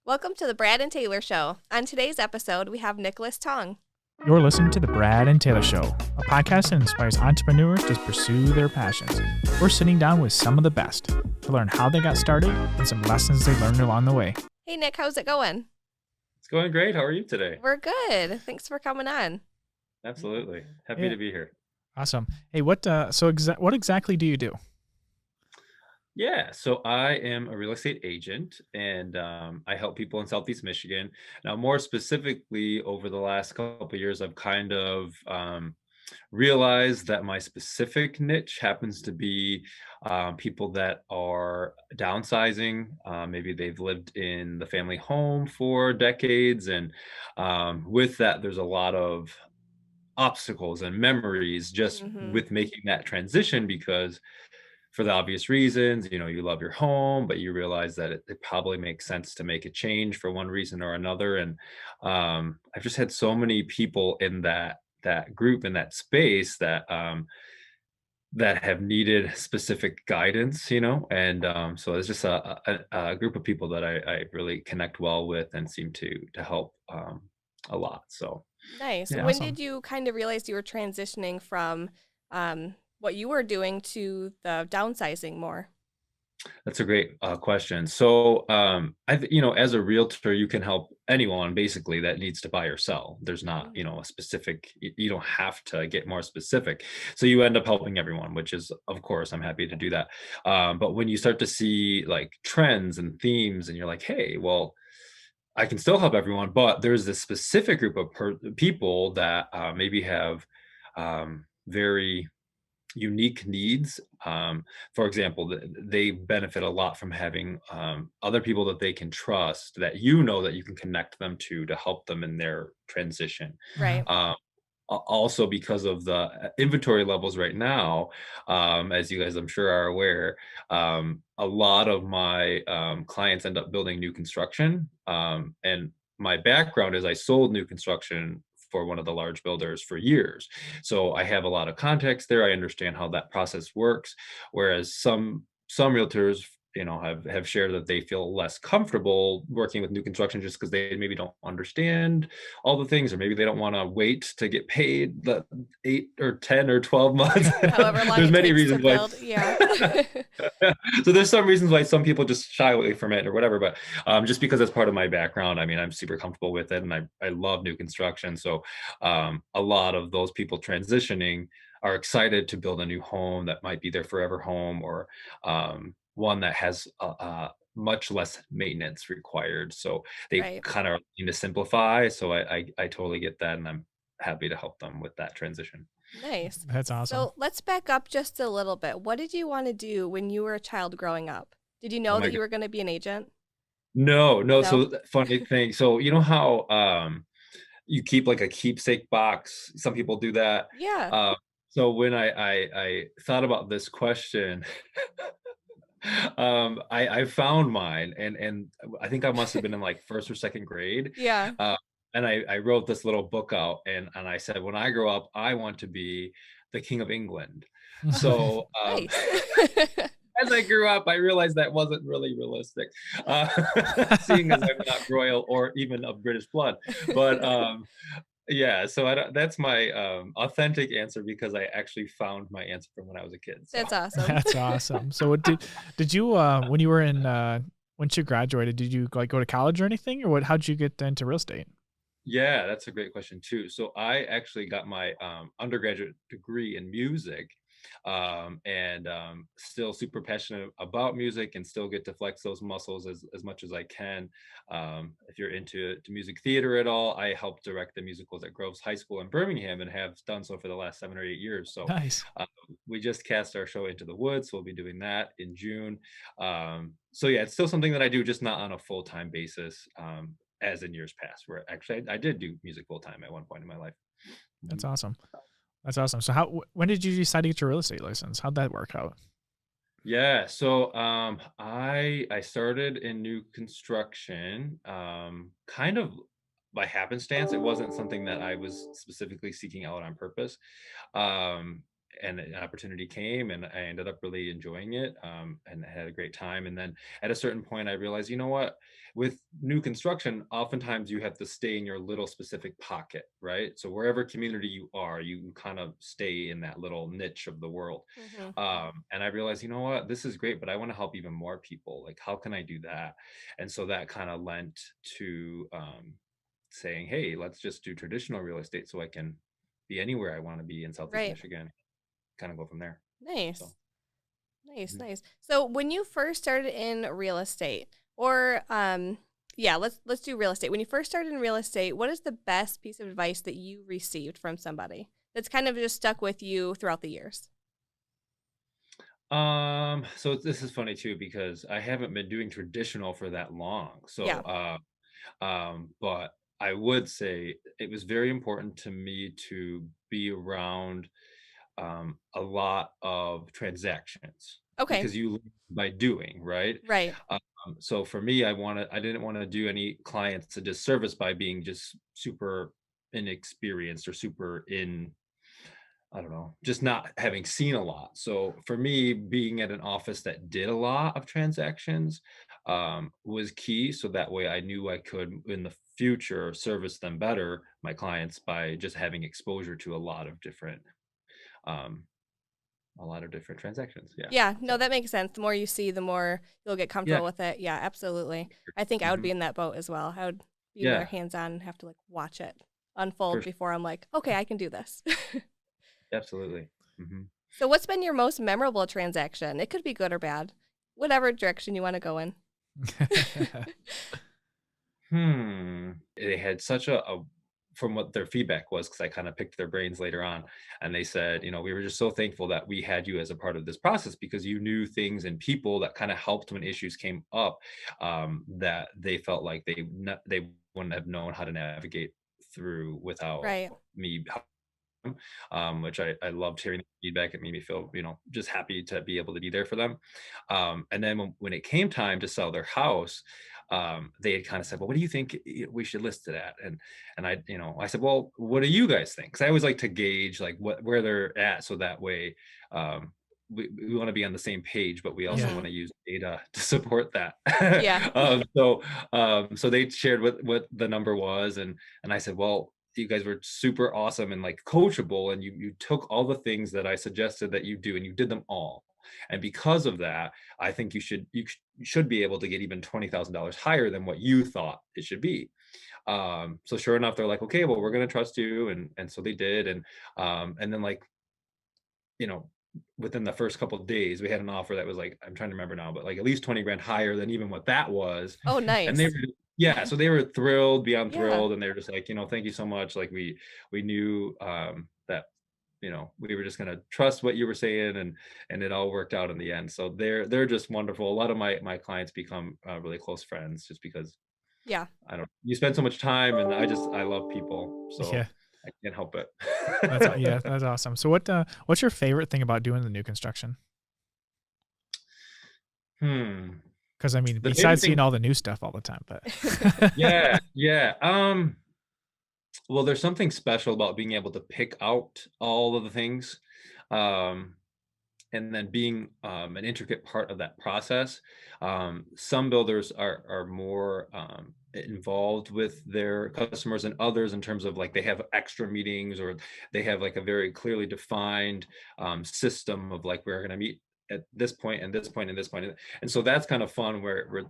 Welcome to the Brad and Taylor Show. On today's episode, we have Nicholas Tong. You're listening to The Brad and Taylor Show, a podcast that inspires entrepreneurs to pursue their passions. We're sitting down with some of the best to learn how they got started and some lessons they learned along the way. Hey, Nick, how's it going? It's going great. How are you today? We're good. Thanks for coming on. Absolutely. Happy Yeah. to be here. Awesome. Hey, what exactly do you do? Yeah, so I am a real estate agent and I help people in Southeast Michigan. Now, more specifically, over the last couple of years, I've kind of realized that my specific niche happens to be people that are downsizing. Maybe they've lived in the family home for decades. And with that, there's a lot of obstacles and memories just Mm-hmm. with making that transition because for the obvious reasons, you love your home, but you realize that it probably makes sense to make a change for one reason or another. And I've just had so many people in that group in that space that have needed specific guidance, and so it's just a group of people that I really connect well with and seem to help a lot. So Nice. yeah. When Awesome. did you kind of realize you were transitioning from what you were doing to the downsizing more? That's a great question. So, as a realtor, you can help anyone basically that needs to buy or sell. There's not, Mhm. a specific, you don't have to get more specific. So you end up helping everyone, which is, of course, I'm happy to do that. But when you start to see like trends and themes and you're like, hey, well, I can still help everyone, but there's this specific group of people that maybe have very unique needs. For example, they benefit a lot from having other people that they can trust, that that you can connect them to help them in their transition. Right. Um, Also, because of the inventory levels right now, as you guys I'm sure are aware, a lot of my clients end up building new construction. And my background is I sold new construction for one of the large builders for years. So I have a lot of context there. I understand how that process works. Whereas some realtors, have shared that they feel less comfortable working with new construction just because they maybe don't understand all the things, or maybe they don't want to wait to get paid the 8 or 10 or 12 months. However long There's it many takes to reasons why. build. Yeah. So there's some reasons why some people just shy away from it or whatever, but just because it's part of my background, I mean, I'm super comfortable with it and I love new construction. So a lot of those people transitioning are excited to build a new home that might be their forever home, or one that has much less maintenance required. So they Right. kind of need to simplify. So I totally get that, and I'm happy to help them with that transition. Nice. That's awesome. So let's back up just a little bit. What did you want to do when you were a child growing up? Did you Oh know my that you God. were going to be an agent? No, no. No. So funny thing. So you know how you keep like a keepsake box? Some people do that. Yeah. Uh, so when I thought about this question, I found mine, and I think I must have been in like first or second grade. Yeah. Uh, and I wrote this little book out, and I said, when I grow up, I want to be the King of England. So Nice. as I grew up, I realized that wasn't really realistic, uh, seeing as I'm not royal or even of British blood. But yeah, so that's my authentic answer because I actually found my answer from when I was a kid. So That's awesome. That's awesome. So what did you when you were in once you graduated, did you like go to college or anything, or how'd you get into real estate? yeah, that's a great question too. So I actually got my undergraduate degree in music, and still super passionate about music, and still get to flex those muscles as much as I can. If you're into music theater at all, I helped direct the musicals at Groves High School in Birmingham, and have done so for the last 7 or 8 years. So Nice. uh, we just cast our show Into the Woods, so we'll be doing that in June. So yeah, it's still something that I do, just not on a full-time basis. As in years past, where actually I did do music full time at one point in my life. That's Mhm. awesome. That's awesome. So when did you decide to get your real estate license? How'd that work out? Yeah, so I started in new construction, kind of by happenstance. It wasn't something that I was specifically seeking out on purpose. Um, and an opportunity came, and I ended up really enjoying it, and had a great time. And then at a certain point, I realized, you know what? With new construction, oftentimes you have to stay in your little specific pocket, right? So wherever community you are, you kind of stay in that little niche of the world. Hmm. And I realized, you know what? This is great, but I want to help even more people. Like, how can I do that? And so that kind of lent to saying, hey, let's just do traditional real estate so I can be anywhere I want to be in Southeast Right. Michigan, kind of go from there. So, Nice. Nice, mhm. nice. So when you first started in real estate, or yeah, let's do real estate. When you first started in real estate, what is the best piece of advice that you received from somebody that's kind of just stuck with you throughout the years? So this is funny too because I haven't been doing traditional for that long. So, Yeah. but I would say it was very important to me to be around a lot of transactions Okay. because you learn by doing, right? Right. So for me, I didn't want to do any clients a disservice by being just super inexperienced or super in, I don't know, just not having seen a lot. So for me, being at an office that did a lot of transactions was key. So that way I knew I could in the future service them better, my clients, by just having exposure to um, a lot of different transactions. Yeah. Yeah, no, So that makes sense. The more you see, the more you'll get yeah. comfortable with it. Yeah, absolutely. I think I would Hmm. be in that boat as well. I would be more Yeah, hands-on and have to like watch it for unfold sure. before I'm like, okay, I can do this. Absolutely. Hmm. So what's been your most memorable transaction? It could be good or bad, whatever direction you want to go in. They had such a from what their feedback was, because I kind of picked their brains later on, and they said, you know, we were just so thankful that we had you as a part of this process because you knew things and people that kind of helped when issues came up, that they felt like they wouldn't have known how to navigate through without Right. me, which I loved hearing the feedback. It made me feel, you know, just happy to be able to be there for them. And then when it came time to sell their house, they had kind of said, well, what do you think we should list it at? And I, you know, I said, well, what do you guys think? Because I always like to gauge like where they're at, so that way um, we want to be on the same page, but we also Yeah. want Hmm. to use data to support that. Yeah. So they shared what the number was, and I said, well, you guys were super awesome and like coachable, and you took all the things that I suggested that you do and you did them all. And because of that, I think you should be able to get even $20,000 higher than what you thought it should be. So sure enough, they're like, okay, well, we're gonna trust you, and so they did, and then like, you know, within the first couple of days, we had an offer that was like, I'm trying to remember now, but like at least 20 grand higher than even what that was. Oh, And they were, nice. yeah, so they were thrilled, beyond Yeah. thrilled, and they were just like, you know, thank you so much. Like we knew that, you know, we were just gonna trust what you were saying, and it all worked out in the end. So they're just wonderful. A lot of my clients become really close friends just because Yeah. I don't, you spend so much time, and I love people, Yeah. so I can't help it. Yeah, that's awesome. So what's your favorite thing about doing the new construction? Hmm. Because I mean, The favorite besides seeing thing, all the new stuff all the time, but yeah, yeah. Well, there's something special about being able to pick out all of the things, um, and then being an intricate part of that process. Some builders are more involved with their customers than others in terms of like they have extra meetings, or they have like a very clearly defined system of like we're going to meet at this point and this point and this point, and so that's kind of fun where we're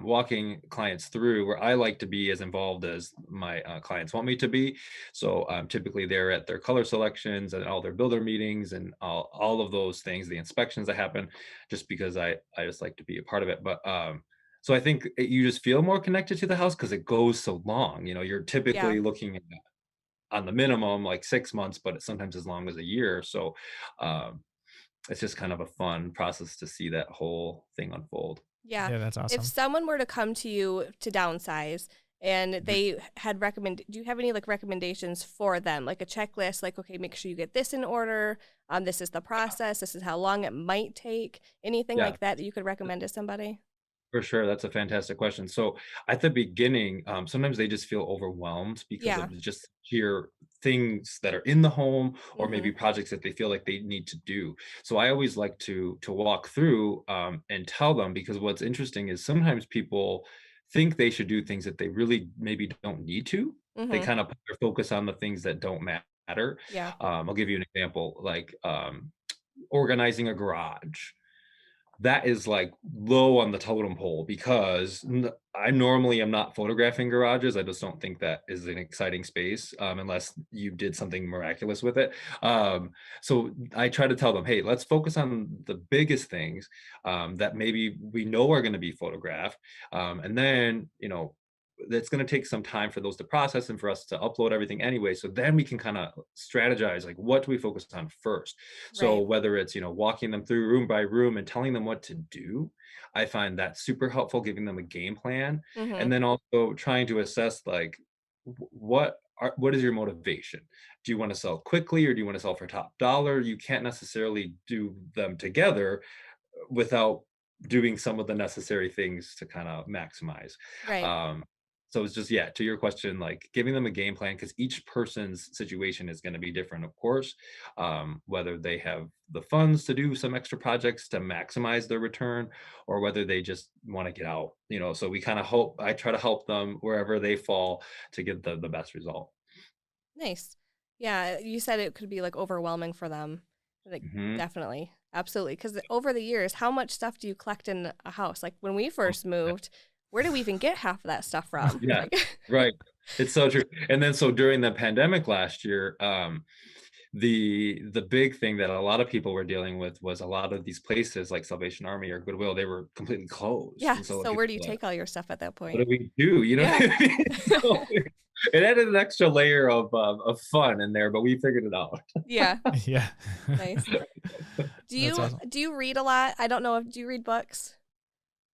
walking clients through, where I like to be as involved as my clients want me to be. So typically they're at their color selections and all their builder meetings and all of those things, the inspections that happen, just because I just like to be a part of it. But so I think you just feel more connected to the house because it goes so long. You know, you're Yeah. typically looking at on the minimum like 6 months, but it's sometimes as long as a year. So um, it's just kind of a fun process to see that whole thing unfold. Yeah. yeah, that's If awesome. someone were to come to you to downsize and Mhm. they had do you have any like recommendations for them? Like a checklist, like, okay, make sure you get this in order. This is the process. This is how long it might take. Anything Yeah. like that that you could recommend to somebody? For sure, that's a fantastic question. So at the beginning, sometimes they just feel overwhelmed because Yeah. of just sheer things that are in the home, or maybe Mhm. projects that they feel like they need to do. So I always like to walk through and tell them, because what's interesting is sometimes people think they should do things that they really maybe don't need to. They Mhm. kind of put their focus on the things that don't matter. Yeah. I'll give you an example, like organizing a garage. That is like low on the totem pole, because I normally am not photographing garages. I just don't think that is an exciting space, unless you did something miraculous with it. So I try to tell them, hey, let's focus on the biggest things that maybe we know are going to be photographed. And then, it's going to take some time for those to process and for us to upload everything anyway. So then we can kind of strategize, like, what do we focus on first? So Right. whether it's, walking them through room by room and telling them what to do, I find that super helpful, giving them a game plan. And Mhm. then also trying to assess, like, what is your motivation? Do you want to sell quickly, or do you want to sell for top dollar? You can't necessarily do them together without doing some of the necessary things to kind of maximize. Right. Um, so it's just, yeah, to your question, like giving them a game plan, because each person's situation is going to be different, of course. Whether they have the funds to do some extra projects to maximize their return, or whether they just want to get out. So we kind of I try to help them wherever they fall to get the best result. Nice. Yeah, you said it could be, like, overwhelming for them. Like, Hmm. definitely. Absolutely. Because over the years, how much stuff do you collect in a house? Like, when we first moved, where do we even get half of that stuff from? Yeah, Like right. It's so true. And then so during the pandemic last year, the big thing that a lot of people were dealing with was a lot of these places like Salvation Army or Goodwill, they were completely closed. Yeah, And so so people where do you were like, take all your stuff at that what point? do we do? You know Yeah. what I mean? So it added an extra layer of fun in there, but we figured it out. Yeah, Yeah. nice. Do That's you awesome. do you read a lot? I don't know if do you read books?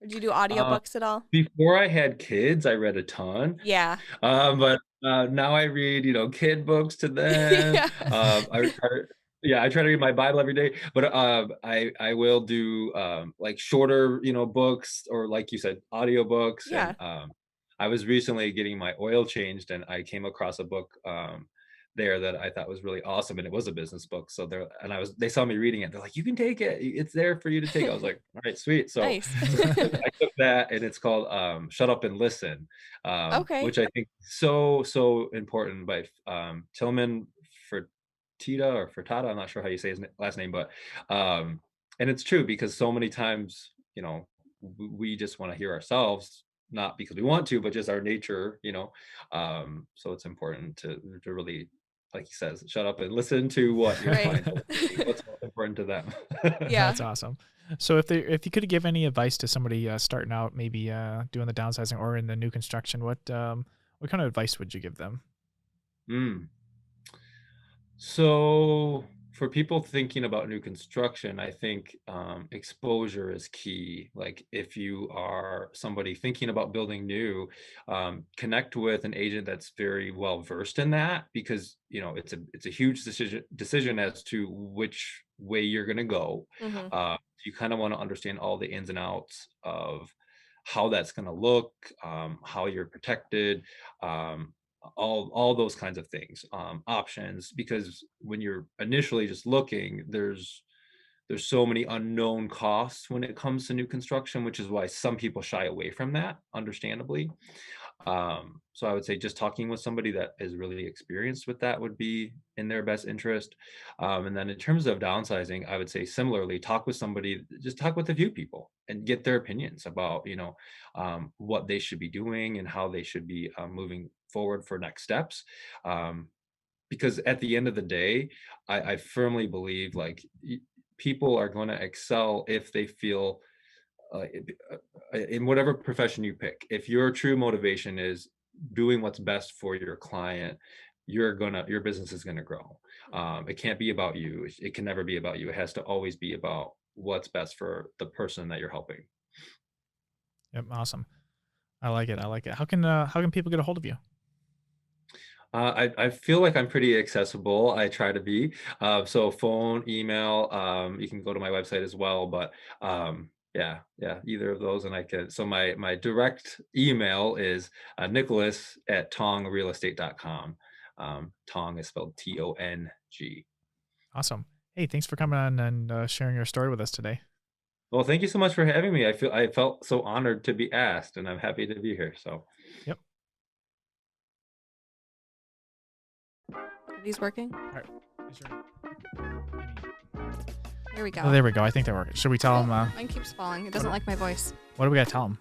Or do you do Uh, audiobooks at all? Before I had kids, I read a ton. Yeah. But now I read, kid books to them. Yeah. I try to, yeah, I try to read my Bible every day. But I will do like shorter, books, or like you said, audiobooks. And Yeah. I was recently getting my oil changed, and I came across a book there that I thought was really awesome, and it was a business book. So they saw me reading it. They're like, "You can take it. It's there for you to take." I was like, "All right, sweet." So Nice. I took that, and it's called "Shut Up and Listen," Okay. which I think so important, by Tillman Fertitta or Fertata. I'm not sure how you say his last name, but and it's true, because so many times, we just want to hear ourselves, not because we want to, but just our nature. So it's important to really, like he says, shut up and listen to what your Right. clients are thinking, what's most important to them. Yeah. That's awesome. So if you could give any advice to somebody starting out, maybe doing the downsizing or in the new construction, what kind of advice would you give them? Mm. So for people thinking about new construction, I think exposure is key. Like, if you are somebody thinking about building new, connect with an agent that's very well versed in that, because it's a huge decision as to which way you're going to go. Mhm. You kind of want to understand all the ins and outs of how that's going to look, how you're protected, um, all those kinds of things, options, because when you're initially just looking, there's so many unknown costs when it comes to new construction, which is why some people shy away from that, understandably. So I would say just talking with somebody that is really experienced with that would be in their best interest. And then in terms of downsizing, I would say similarly, just talk with a few people and get their opinions about, what they should be doing and how they should be moving forward for next steps. Um, because at the end of the day, I firmly believe, like, people are going to excel if they feel in whatever profession you pick. If your true motivation is doing what's best for your client, your business is gonna grow. It can't be about you. It can never be about you. It has to always be about what's best for the person that you're helping. Yep, awesome. I like it. I like it. How can people get a hold of you? I feel like I'm pretty accessible. I try to be. So phone, email. You can go to my website as well. But yeah, yeah, either of those, and I can. So my direct email is Nicholas at tongrealestate.com. Tong is spelled Tong. Awesome. Hey, thanks for coming on and sharing your story with us today. Well, thank you so much for having me. I felt so honored to be asked, and I'm happy to be here. So, Yep. Are these working? All right. Here we go. Oh, there we go. I think that worked. Should we tell them? Mine keeps falling. It doesn't like my voice. What do we got to tell them?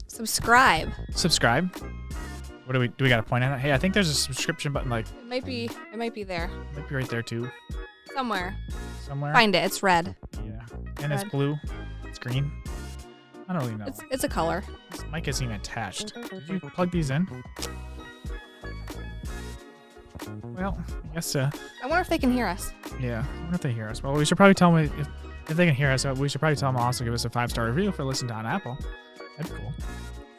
Subscribe. Subscribe. What do we got to point at it? Hey, I think there's a subscription button. Like, It might be there. it might be right there too, Somewhere. somewhere. Find it. It's red. Yeah. And it's Red. blue. It's green. I don't really know. It's a color. This mic isn't even attached. Did you plug these in? Well, I guess. I wonder if they can hear us. Yeah. I wonder if they hear us. Well, we should probably tell them if they can hear us. We should probably tell them also give us a 5-star review for listening to on Apple. That'd be cool.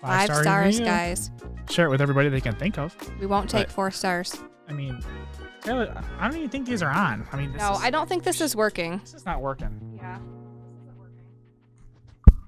5 5-star stars, review. guys. Share it with everybody they can think of. We won't take But- 4 stars. I mean, Taylor, I don't even think these are on. I mean, No, I don't think this is working. This is not working. Yeah.